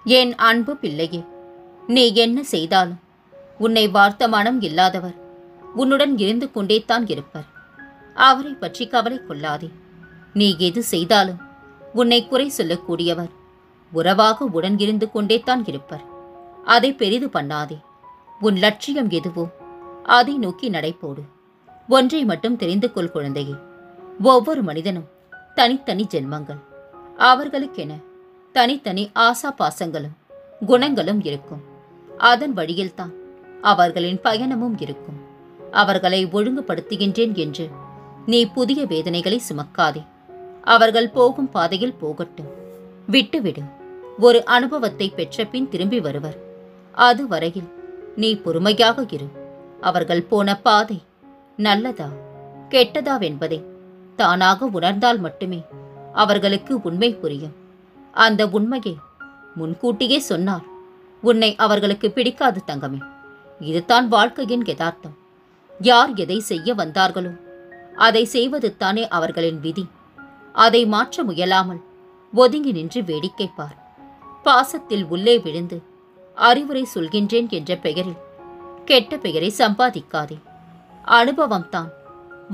என் அன்பு பிள்ளையே, நீ என்ன செய்தாலும் உன்னை வார்த்த மனம் இல்லாதவர் உன்னுடன் இருந்து கொண்டேத்தான் இருப்பர். அவரை பற்றி கவலை கொள்ளாதே. நீ எது செய்தாலும் உன்னை குறை சொல்லக்கூடியவர் உறவாக உடன் இருந்து கொண்டேத்தான் இருப்பர். அதை பெரிது பண்ணாதே. உன் லட்சியம் எதுவோ அதை நோக்கி நடைபோடு. ஒன்றை மட்டும் தெரிந்து கொள் குழந்தையே, ஒவ்வொரு மனிதனும் தனித்தனி ஜென்மங்கள். அவர்களுக்கென தனித்தனி ஆசா பாசங்களும் குணங்களும் இருக்கும். அதன் வழியில்தான் அவர்களின் பயணமும் இருக்கும். அவர்களை ஒழுங்குபடுத்துகின்றேன் என்று நீ புதிய வேதனைகளை சுமக்காதே. அவர்கள் போகும் பாதையில் போகட்டும், விட்டுவிடு. ஒரு அனுபவத்தை பெற்ற பின் திரும்பி வருவர். அதுவரையில் நீ பொறுமையாக இரு. அவர்கள் போன பாதை நல்லதா கெட்டதாவென்பதை தானாக உணர்ந்தால் மட்டுமே அவர்களுக்கு உண்மை புரியும். அந்த உண்மையை முன்கூட்டியே சொன்னால் உன்னை அவர்களுக்கு பிடிக்காது தங்கமே. இதுதான் வாழ்க்கையின் யதார்த்தம். யார் எதை செய்ய வந்தார்களோ அதை செய்வது தானே அவர்களின் விதி. அதை மாற்ற முயலாமல் ஒதுங்கி நின்று வேடிக்கை பார். பாசத்தில் உள்ளே விழுந்து அறிவுரை சொல்கின்றேன் என்ற பெயரில் கெட்ட பெயரை சம்பாதிக்காதே. அனுபவம்தான்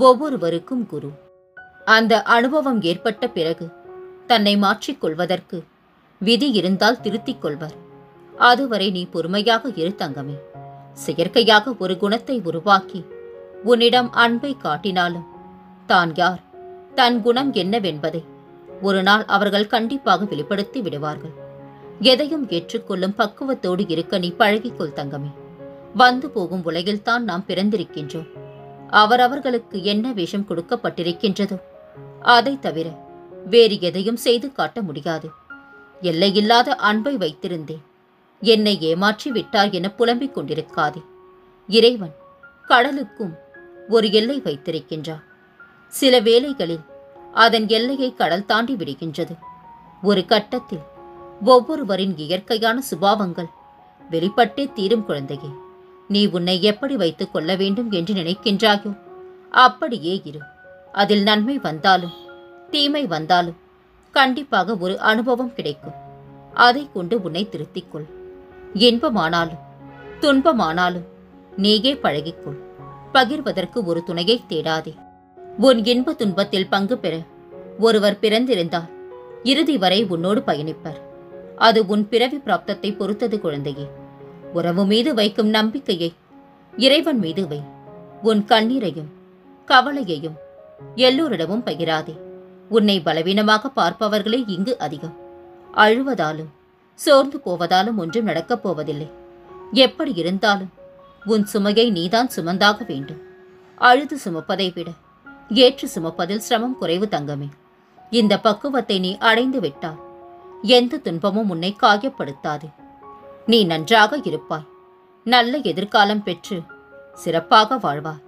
ஒவ்வொருவருக்கும் குரு. அந்த அனுபவம் ஏற்பட்ட பிறகு தன்னை மாற்றிக்கொள்வதற்கு விதி இருந்தால் திருத்திக் கொள்வர். அதுவரை நீ பொறுமையாக இரு தங்கமே. செயற்கையாக ஒரு குணத்தை உருவாக்கி உன்னிடம் அன்பை காட்டினாலும் தான் யார், தன் குணம் என்னவென்பதை ஒரு நாள் அவர்கள் கண்டிப்பாக வெளிப்படுத்தி விடுவார்கள். எதையும் ஏற்றுக்கொள்ளும் பக்குவத்தோடு இருக்க நீ பழகிக்கொள் தங்கமே. வந்து போகும் உலகில்தான் நாம் பிறந்திருக்கின்றோம். அவரவர்களுக்கு என்ன வேஷம் கொடுக்கப்பட்டிருக்கின்றதோ அதை தவிர வேறு எதையும் செய்து காட்ட முடியாது. எல்லையில்லாத அன்பை வைத்திருந்தேன், என்னை ஏமாற்றி விட்டார் என புலம்பிக் கொண்டிருக்காதே. இறைவன் கடலுக்கும் ஒரு எல்லை வைத்திருக்கின்றார். சில வேளைகளில் அதன் எல்லையை கடல் தாண்டி விடுகின்றது. ஒரு கட்டத்தில் ஒவ்வொருவரின் இயற்கையான சுபாவங்கள் வெளிப்பட்டே தீரும் குழந்தையே. நீ உன்னை எப்படி வைத்துக் கொள்ள வேண்டும் என்று நினைக்கின்றாயோ அப்படியே இரு. அதில் நன்மை வந்தாலும் தீமை வந்தாலும் கண்டிப்பாக ஒரு அனுபவம் கிடைக்கும். அதை கொண்டு உன்னை திருத்திக்கொள். இன்பமானாலும் துன்பமானாலும் நீயே பழகிக்கொள். பகிர்வதற்கு ஒரு துணையை தேடாதே. உன் இன்ப துன்பத்தில் பங்கு பெற ஒருவர் பிறந்திருந்தால் இறுதி வரை உன்னோடு பயணிப்பர். அது உன் பிறவி பிராப்தத்தை பொறுத்தது குழந்தையே. உறவு மீது வைக்கும் நம்பிக்கையை இறைவன் மீது வை. உன் கண்ணீரையும் கவலையையும் எல்லோரிடமும் பகிராதே. உன்னை பலவீனமாக பார்ப்பவர்களே இங்கு அதிகம். அழுவதாலும் சோர்ந்து போவதாலும் ஒன்றும் நடக்கப் போவதில்லை. எப்படி இருந்தாலும் உன் சுமையை நீதான் சுமந்தாக வேண்டும். அழுது சுமப்பதை விட ஏற்று சுமப்பதில் சிரமம் குறைவு தங்கமே. இந்த பக்குவத்தை நீ அடைந்து விட்டால் எந்த துன்பமும் உன்னை காயப்படுத்தாது. நீ நன்றாக இருப்பாய். நல்ல எதிர்காலம் பெற்று சிறப்பாக வாழ்வாய்.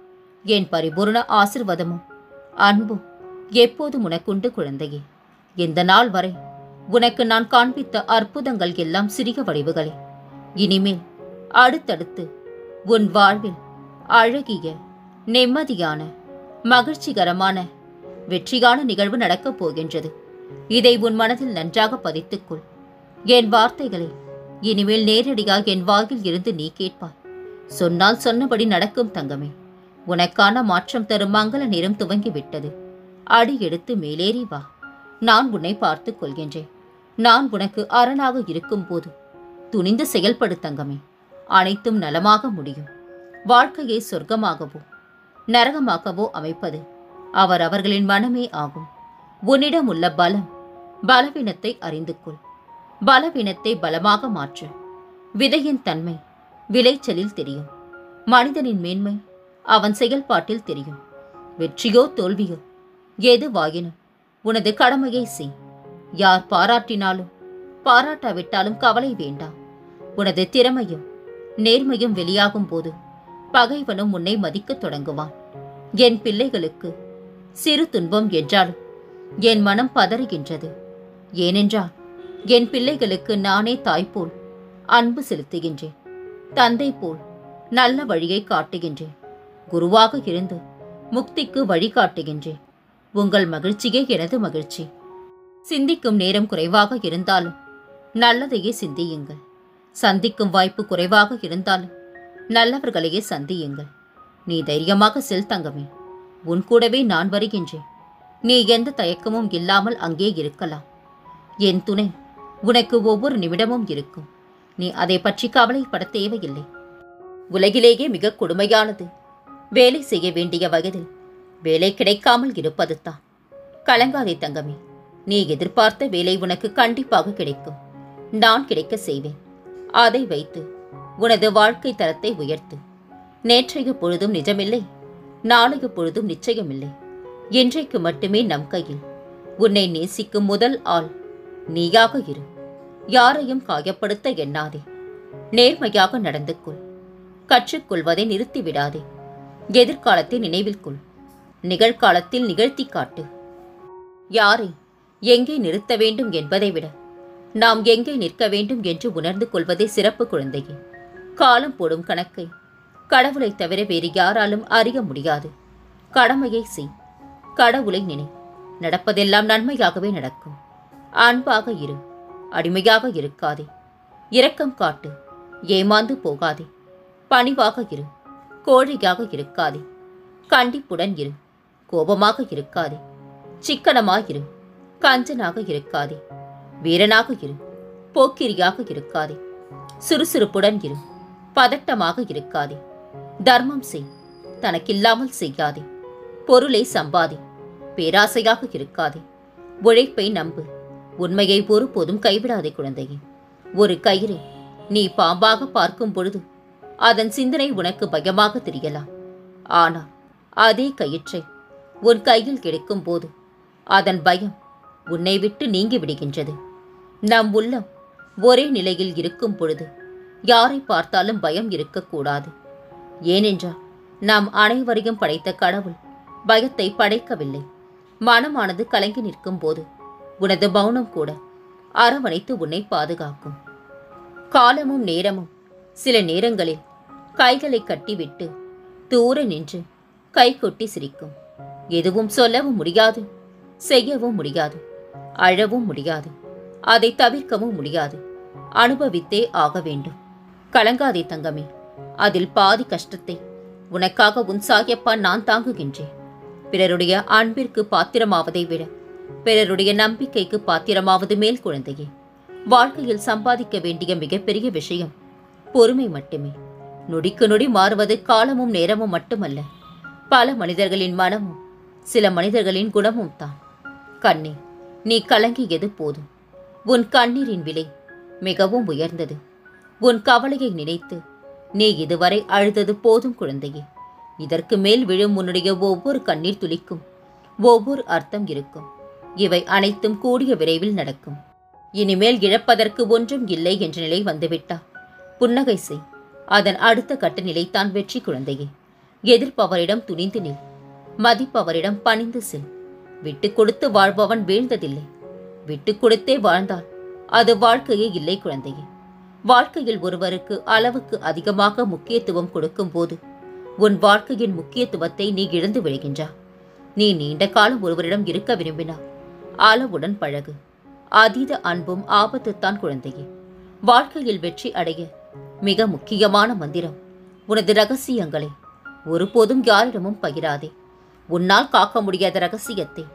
என் பரிபூர்ண ஆசிர்வாதமும் அன்பும் எப்போதும் உனக்குண்டு குழந்தையே. இந்த நாள் வரை உனக்கு நான் காண்பித்த அற்புதங்கள் எல்லாம் சிறிய வடிவுகளே. இனிமேல் அடுத்தடுத்து உன் வாழ்வில் அழகிய நிம்மதியான மகிழ்ச்சிகரமான வெற்றியான நிகழ்வு நடக்கப் போகின்றது. இதை உன் மனதில் நன்றாக பதித்துக்கொள். என் வார்த்தைகளை இனிமேல் நேரடியாக என் வாயில் இருந்து நீ கேட்பாய். சொன்னால் சொன்னபடி நடக்கும் தங்கமே. உனக்கான மாற்றம் தரும் மங்கள நேரம் துவங்கிவிட்டது. அடி எடுத்து மேலேறி வா. நான் உன்னை பார்த்துக் கொள்கின்றேன். நான் உனக்கு அரணாக இருக்கும் போது துணிந்து செயல்படு தங்கமே. அனைத்தும் நலமாக முடியும். வாழ்க்கையை சொர்க்கமாகவோ நரகமாகவோ அமைப்பது அவரவர்களின் மனமே ஆகும். உன்னிடம் உள்ள பலம் பலவீனத்தை அறிந்து கொள். பலவீனத்தை பலமாக மாற்று. விதையின் தன்மை விளைச்சலில் தெரியும். மனிதனின் மேன்மை அவன் செயல்பாட்டில் தெரியும். வெற்றியோ தோல்வியோ எதுவாயினும் உனது கடமையை செய். யார் பாராட்டினாலும் பாராட்டாவிட்டாலும் கவலை வேண்டாம். உனது திறமையும் நேர்மையும் வெளியாகும் போது பகைவனும் உன்னை மதிக்கத் தொடங்குவான். என் பிள்ளைகளுக்கு சிறு துன்பம் என்றாலும் என் மனம் பதறுகின்றது. ஏனென்றால் என் பிள்ளைகளுக்கு நானே தாய்போல் அன்பு செலுத்துகின்றேன். தந்தை போல் நல்ல வழியை காட்டுகின்றேன். குருவாக இருந்து முக்திக்கு வழிகாட்டுகின்றேன். உங்கள் மகிழ்ச்சியே எனது மகிழ்ச்சி. சிந்திக்கும் நேரம் குறைவாக இருந்தாலும் நல்லதையே சிந்தியுங்கள். சந்திக்கும் வாய்ப்பு குறைவாக இருந்தாலும் நல்லவர்களையே சந்தியுங்கள். நீ தைரியமாக செல் தங்கமே. உன் கூடவே நான் வருகின்றேன். நீ எந்த தயக்கமும் இல்லாமல் அங்கே இருக்கலாம். என் துணை உனக்கு ஒவ்வொரு நிமிடமும் இருக்கும். நீ அதை பற்றி கவலைப்பட தேவையில்லை. உலகிலேயே மிக கொடுமையானது வேலை செய்ய வேண்டிய வயதில் வேலை கிடைக்காமல் இருப்பது தான். கலங்காதே தங்கமே. நீ எதிர்பார்த்த வேலை உனக்கு கண்டிப்பாக கிடைக்கும். நான் கிடைக்க செய்வேன். அதை வைத்து உனது வாழ்க்கை தரத்தை உயர்த்து. நேற்றைய பொழுதும் நிஜமில்லை, நாளைய பொழுதும் நிச்சயமில்லை. இன்றைக்கு மட்டுமே நம் கையில். உன்னை நேசிக்கும் முதல் ஆள் நீயாக இரு. யாரையும் காயப்படுத்த எண்ணாதே. நேர்மையாக நடந்து கொள். கற்றுக்கொள்வதை நிறுத்திவிடாதே. எதிர்காலத்தை நினைவில் கொள். நிகழ்காலத்தில் நிகழ்த்தி காட்டு. யாரை எங்கே நிறுத்த வேண்டும் என்பதை விட நாம் எங்கே நிற்க வேண்டும் என்று உணர்ந்து கொள்வதே சிறப்பு குழந்தையே. காலம் போடும் கணக்கை கடவுளை தவிர வேறு யாராலும் அறிய முடியாது. கடமையை செய். கடவுளை நினை. நடப்பதெல்லாம் நன்மையாகவே நடக்கும். அன்பாக இரு. அடிமையாக இருக்காதே. இரக்கம் காட்டு. ஏமாந்து போகாதே. பணிவாக இரு. கோழையாக இருக்காதே. கண்டிப்புடன் இரு. கோபமாக இருக்காதே. சிக்கனமாயிரு. கஞ்சனாக இருக்காதே. வீரனாக இரு. போக்கிரியாக இருக்காதே. சுறுசுறுப்புடன் இரு. பதட்டமாக இருக்காதே. தர்மம் செய். தனக்கில்லாமல் செய்யாதே. பொருளை சம்பாதி. பேராசையாக இருக்காதே. உழைப்பை நம்பு. உண்மையை ஒருபோதும் கைவிடாதே குழந்தையே. ஒரு கயிறு நீ பாம்பாக பார்க்கும் பொழுது அதன் சிந்தனை உனக்கு பயமாக தெரியலாம். ஆனால் அதே கயிற்றை உன் கையில் கிடைக்கும் போது அதன் பயம் உன்னை விட்டு நீங்கி விடுகின்றது. நம் உள்ளம் ஒரே நிலையில் இருக்கும் பொழுது யாரை பார்த்தாலும் பயம் இருக்கக்கூடாது. ஏனென்றால் நாம் அனைவரையும் படைத்த கடவுள் பயத்தை படைக்கவில்லை. மனமானது கலங்கி நிற்கும் போது உனது மௌனம் கூட அரவணைத்து உன்னை பாதுகாக்கும். காலமும் நேரமும் சில நேரங்களில் கைகளை கட்டிவிட்டு தூர நின்று கை கொட்டி சிரிக்கும். எதுவும் சொல்லவும் முடியாது, செய்யவும் முடியாது, அழவும் முடியாது, அதை தவிர்க்கவும் முடியாது. அனுபவித்தே ஆக வேண்டும். கலங்காதே தங்கமே. அதில் பாதி கஷ்டத்தை உனக்காக உன் சாயப்பா நான் தாங்குகின்றேன். பிறருடைய அன்பிற்கு பாத்திரமாவதை விட பிறருடைய நம்பிக்கைக்கு பாத்திரமாவது மேல் குழந்தையே. வாழ்க்கையில் சம்பாதிக்க வேண்டிய மிகப்பெரிய விஷயம் பொறுமை மட்டுமே. நொடிக்கு நொடி மாறுவது காலமும் நேரமும் மட்டுமல்ல, பல மனிதர்களின் மனமும் சில மனிதர்களின் குணமும் தான். கண்ணே, நீ கலங்கியது போதும். உன் கண்ணீரின் விலை மிகவும் உயர்ந்தது. உன் கவலையை நினைத்து நீ இதுவரை அழுதது போதும் குழந்தையே. இதற்கு மேல் விழும் உன்னுடைய ஒவ்வொரு கண்ணீர் துளிக்கும் ஒவ்வொரு அர்த்தம் இருக்கும். இவை அனைத்தும் கூடிய விரைவில் நடக்கும். இனிமேல் இழப்பதற்கு ஒன்றும் இல்லை என்ற நிலை வந்துவிட்டா புன்னகை செய். அதன் அடுத்த கட்ட நிலைத்தான் வெற்றி குழந்தையே. எதிர்ப்பவரிடம் துணிந்து நில். மதிப்பவரிடம் பணிந்து செல். விட்டு கொடுத்து வாழ்பவன் வீழ்ந்ததில்லை. விட்டு கொடுத்தே வாழ்ந்தால் அது வாழ்க்கையே இல்லை குழந்தையே. வாழ்க்கையில் ஒருவருக்கு அளவுக்கு அதிகமாக முக்கியத்துவம் கொடுக்கும் போது உன் வாழ்க்கையின் முக்கியத்துவத்தை நீ இழந்து விடுகின்றா. நீ நீண்ட காலம் ஒருவரிடம் இருக்க விரும்பினா அளவுடன் பழகு. அதீத அன்பும் ஆபத்துத்தான் குழந்தையே. வாழ்க்கையில் வெற்றி அடைய மிக முக்கியமான மந்திரம் உனது ரகசியங்களை ஒருபோதும் யாரிடமும் பகிராதே. உன்னால் காக்க முடியாத ரகசியத்தை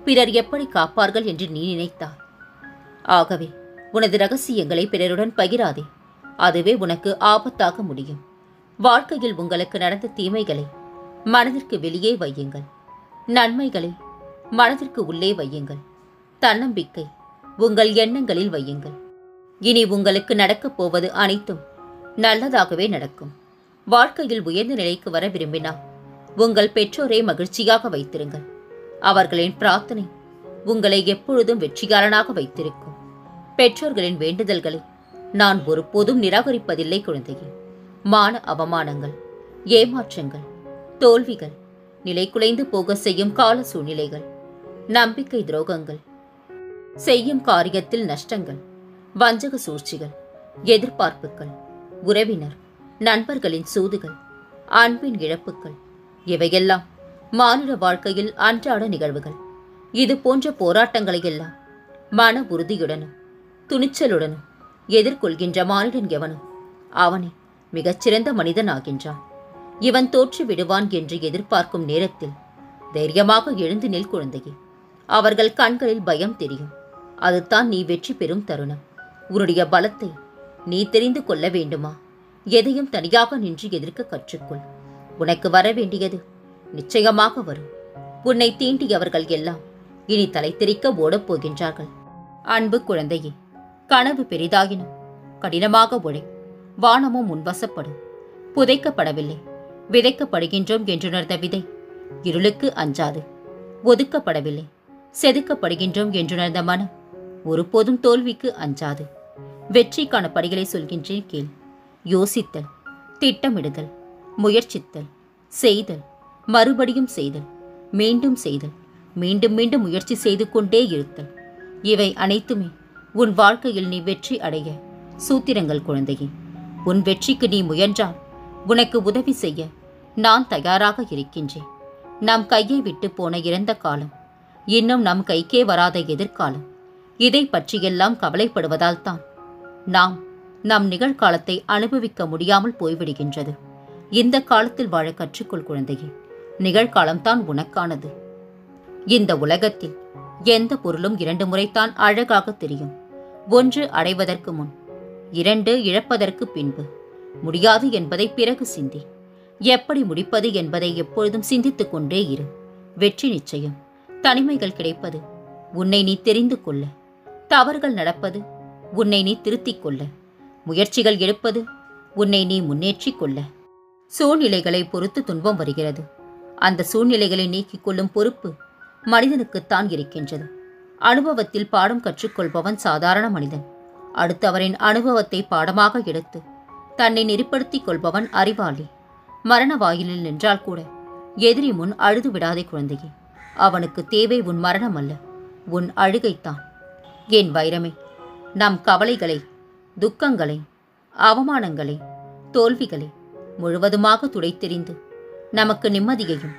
பிறர் எப்படி காப்பார்கள் என்று நீ நினைத்தாய். ஆகவே உனது ரகசியங்களை பிறருடன் பகிராதே. அதுவே உனக்கு ஆபத்தாக முடியும். வாழ்க்கையில் உங்களுக்கு நடந்த தீமைகளை மனதிற்கு வெளியே வையுங்கள். நன்மைகளை மனதிற்கு உள்ளே வையுங்கள். தன்னம்பிக்கை உங்கள் எண்ணங்களில் வையுங்கள். இனி உங்களுக்கு நடக்கப் போவது அனைத்தும் நல்லதாகவே நடக்கும். வாழ்க்கையில் உயர்ந்த நிலைக்கு வர விரும்பினால் உங்கள் பெற்றோரை மகிழ்ச்சியாக வைத்திருங்கள். அவர்களின் பிரார்த்தனை உங்களை எப்பொழுதும் வெற்றியாளனாக வைத்திருக்கும். பெற்றோர்களின் வேண்டுதல்களை நான் ஒருபோதும் நிராகரிப்பதில்லை குழந்தையே. மான அவமானங்கள், ஏமாற்றங்கள், தோல்விகள், நிலை குலைந்து போக செய்யும் கால சூழ்நிலைகள், நம்பிக்கை துரோகங்கள், செய்யும் காரியத்தில் நஷ்டங்கள், வஞ்சக சூழ்ச்சிகள், எதிர்பார்ப்புகள், உறவினர் நண்பர்களின் சூதுகள், அன்பின் இழப்புகள், இவையெல்லாம் மானிட வாழ்க்கையில் அன்றாட நிகழ்வுகள். இது போன்ற போராட்டங்களை எல்லாம் மன உறுதியுடனும் துணிச்சலுடனும் எதிர்கொள்கின்ற மானிடன் எவனும் அவனே மிகச்சிறந்த மனிதனாகின்றான். இவன் தோற்று விடுவான் என்று எதிர்பார்க்கும் நேரத்தில் தைரியமாக எழுந்து நில் குழந்தையே. அவர்கள் கண்களில் பயம் தெரியும். அதுதான் நீ வெற்றி பெறும் தருணம். உன்னுடைய பலத்தை நீ தெரிந்து கொள்ள வேண்டுமா? எதையும் தனியாக நின்று எதிர்க்க கற்றுக்கொள். உனக்கு வர வேண்டியது நிச்சயமாக வரும். உன்னை தீண்டியவர்கள் எல்லாம் இனி தலை தெறிக்க ஓடப் போகின்றார்கள். அன்பு குழந்தையே, கனவு பெரிதாயினும் கடினமாக உழை. வானமும் முன்வசப்படும். புதைக்கப்படவில்லை, விதைக்கப்படுகின்றோம் என்றுணர்ந்த விதை இருளுக்கு அஞ்சாது. ஒதுக்கப்படவில்லை, செதுக்கப்படுகின்றோம் என்றுணர்ந்த மனம் ஒருபோதும் தோல்விக்கு அஞ்சாது. வெற்றிக்கான படிகளை சொல்கின்றேன் கேள். யோசித்தல், திட்டமிடுதல், முயற்சித்தல், செய்தல், மறுபடியும் செய்தல், மீண்டும் செய்தல், மீண்டும் மீண்டும் முயற்சி செய்து கொண்டே இருத்தல். இவை அனைத்துமே உன் வாழ்க்கையில் நீ வெற்றி அடைய சூத்திரங்கள் குழந்தையே. உன் வெற்றிக்கு நீ முயன்றால் உனக்கு உதவி செய்ய நான் தயாராக இருக்கின்றேன். நம் கையை விட்டு போன இறந்த காலம், இன்னும் நம் கைக்கே வராத எதிர்காலம், இதை பற்றியெல்லாம் கவலைப்படுவதால் தான் நாம் நம் நிகழ்காலத்தை அனுபவிக்க முடியாமல் போய்விடுகின்றது. இந்த காலத்தில் வாழ கற்றுக்கொள் குழந்தையே. நிகழ்காலம்தான் உனக்கானது. இந்த உலகத்தில் எந்த பொருளும் 2 முறைத்தான் அழகாக தெரியும். 1 அடைவதற்கு முன், 2 இழப்பதற்கு பின்பு. முடியாது என்பதை பிறகு சிந்தி. எப்படி முடிப்பது என்பதை எப்பொழுதும் சிந்தித்துக் கொண்டே இரு. வெற்றி நிச்சயம். தனிமைகள் கிடைப்பது உன்னை நீ தெரிந்து கொள்ள. தவறுகள் நடப்பது உன்னை நீ திருத்திக் கொள்ள. முயற்சிகள் எடுப்பது உன்னை நீ முன்னேற்றிக் கொள்ள. சூழ்நிலைகளை பொறுத்து துன்பம் வருகிறது. அந்த சூழ்நிலைகளை நீக்கிக் கொள்ளும் பொறுப்பு மனிதனுக்குத்தான் இருக்கின்றது. அனுபவத்தில் பாடம் கற்றுக்கொள்பவன் சாதாரண மனிதன். அடுத்தவரின் அனுபவத்தை பாடமாக எடுத்து தன்னை நெறிப்படுத்திக் கொள்பவன் அறிவாளி. மரண வாயிலில் நின்றால் கூட எதிரி முன் அழுது விடாதே குழந்தையே. அவனுக்கு தேவை உன் மரணம் அல்ல, உன் அழுகைத்தான். என் வைரமே, நம் கவலைகளை, துக்கங்களை, அவமானங்களை, தோல்விகளை முழுவதுமாக துடைத்தெறிந்து நமக்கு நிம்மதியையும்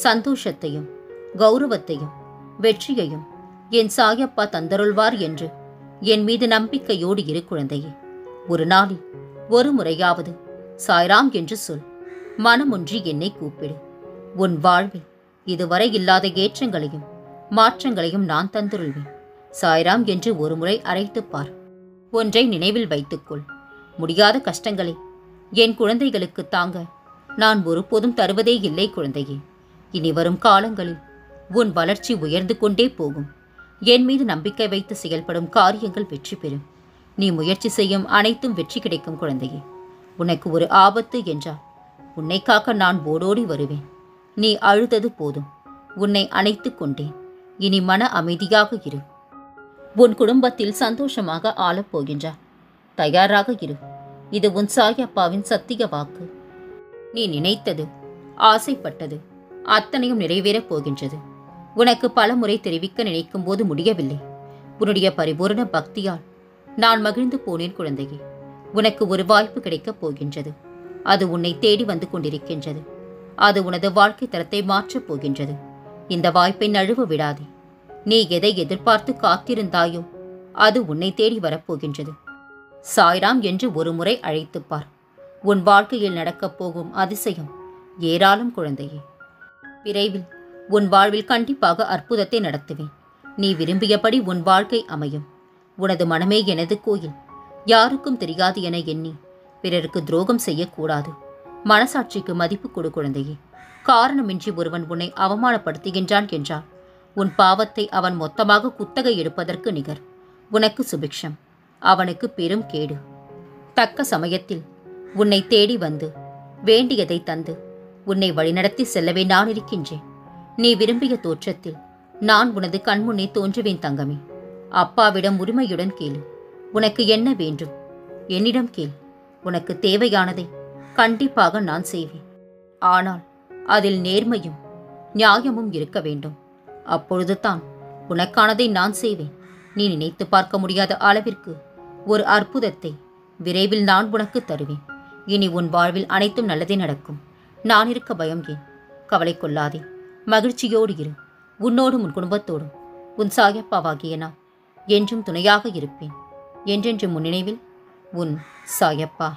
சந்தோஷத்தையும் கௌரவத்தையும் வெற்றியையும் என் சாயப்பா தந்தருள்வார் என்று என் மீது நம்பிக்கையோடு இரு குழந்தையே. ஒரு நாளில் ஒரு முறையாவது சாய்ராம் என்று சொல். மனமொன்றி என்னை கூப்பிடு. உன் வாழ்வில் இதுவரை இல்லாத ஏற்றங்களையும் மாற்றங்களையும் நான் தந்தருள்வேன். சாய்ராம் என்று ஒரு முறை அழைத்துப் பார். ஒன்றை நினைவில் வைத்துக்கொள். முடியாத கஷ்டங்களை என் குழந்தைகளுக்கு தாங்க நான் ஒருபோதும் தருவதே இல்லை குழந்தையே. இனி வரும் காலங்களில் உன் வளர்ச்சி உயர்ந்து கொண்டே போகும். என் மீது நம்பிக்கை வைத்து செயல்படும் காரியங்கள் வெற்றி பெறும். நீ முயற்சி செய்யும் அனைத்தும் வெற்றி கிடைக்கும் குழந்தையே. உனக்கு ஒரு ஆபத்து என்றால் உன்னை காக்க நான் ஓடோடி வருவேன். நீ அழுதது போதும். உன்னை அணைத்துக் கொண்டேன். இனி மன அமைதியாக இரு. உன் குடும்பத்தில் சந்தோஷமாக ஆளப் போகின்றார். தயாராக இரு. இது உன் சாயப்பாவின் சத்திய வாக்கு. நீ நினைத்தது, ஆசைப்பட்டது அத்தனையும் நிறைவேறப் போகின்றது. உனக்கு பல முறை தெரிவிக்க நினைக்கும் போது முடியவில்லை. உன்னுடைய பரிபூரண பக்தியால் நான் மகிழ்ந்து போனேன் குழந்தையே. உனக்கு ஒரு வாய்ப்பு கிடைக்கப் போகின்றது. அது உன்னை தேடி வந்து கொண்டிருக்கின்றது. அது உனது வாழ்க்கை தரத்தை மாற்றப் போகின்றது. இந்த வாய்ப்பை நழுவ விடாதே. நீ எதை எதிர்பார்த்து காத்திருந்தாயோ அது உன்னை தேடி வரப்போகின்றது. சாய்ராம் என்று ஒரு முறை அழைத்துப்பார். உன் வாழ்க்கையில் நடக்கப் போகும் அதிசயம் ஏராளம் குழந்தையே. விரைவில் உன் வாழ்வில் கண்டிப்பாக அற்புதத்தை நடத்துவேன். நீ விரும்பியபடி உன் வாழ்க்கை அமையும். உனது மனமே எனது கோயில். யாருக்கும் தெரியாது என எண்ணி பிறருக்கு துரோகம் செய்யக்கூடாது. மனசாட்சிக்கு மதிப்பு கொடு குழந்தையே. காரணமின்றி ஒருவன் உன்னை அவமானப்படுத்துகின்றான் என்றால் உன் பாவத்தை அவன் மொத்தமாக குத்தகை எடுப்பதற்கு நிகர். உனக்கு சுபிக்ஷம், அவனுக்கு பெரும் கேடு. தக்க சமயத்தில் உன்னை தேடி வந்து வேண்டியதை தந்து உன்னை வழிநடத்தி செல்லவே நான் இருக்கின்றேன். நீ விரும்பிய தோற்றத்தில் நான் உனது கண்முன்னே தோன்றுவேன் தங்கமே. அப்பாவிடம் உரிமையுடன் கேளு. உனக்கு என்ன வேண்டும் என்னிடம் கேள். உனக்கு தேவையானதை கண்டிப்பாக நான் செய்வேன். ஆனால் அதில் நேர்மையும் நியாயமும் இருக்க வேண்டும். அப்பொழுது தான் உனக்கானதை நான் செய்வேன். நீ நினைத்து பார்க்க முடியாத அளவிற்கு ஒரு அற்புதத்தை விரைவில் நான் உனக்கு தருவேன். இனி உன் வாழ்வில் அனைத்தும் நல்லதே நடக்கும். நான் இருக்க பயம் ஏன்? கவலை கொள்ளாதே. மகிழ்ச்சியோடு இரு. உன்னோடும் உன் குடும்பத்தோடும் உன் சாயப்பாவாகிய நான் என்றும் துணையாக இருப்பேன். என்றென்று முன்னினைவில் உன் சாயப்பா.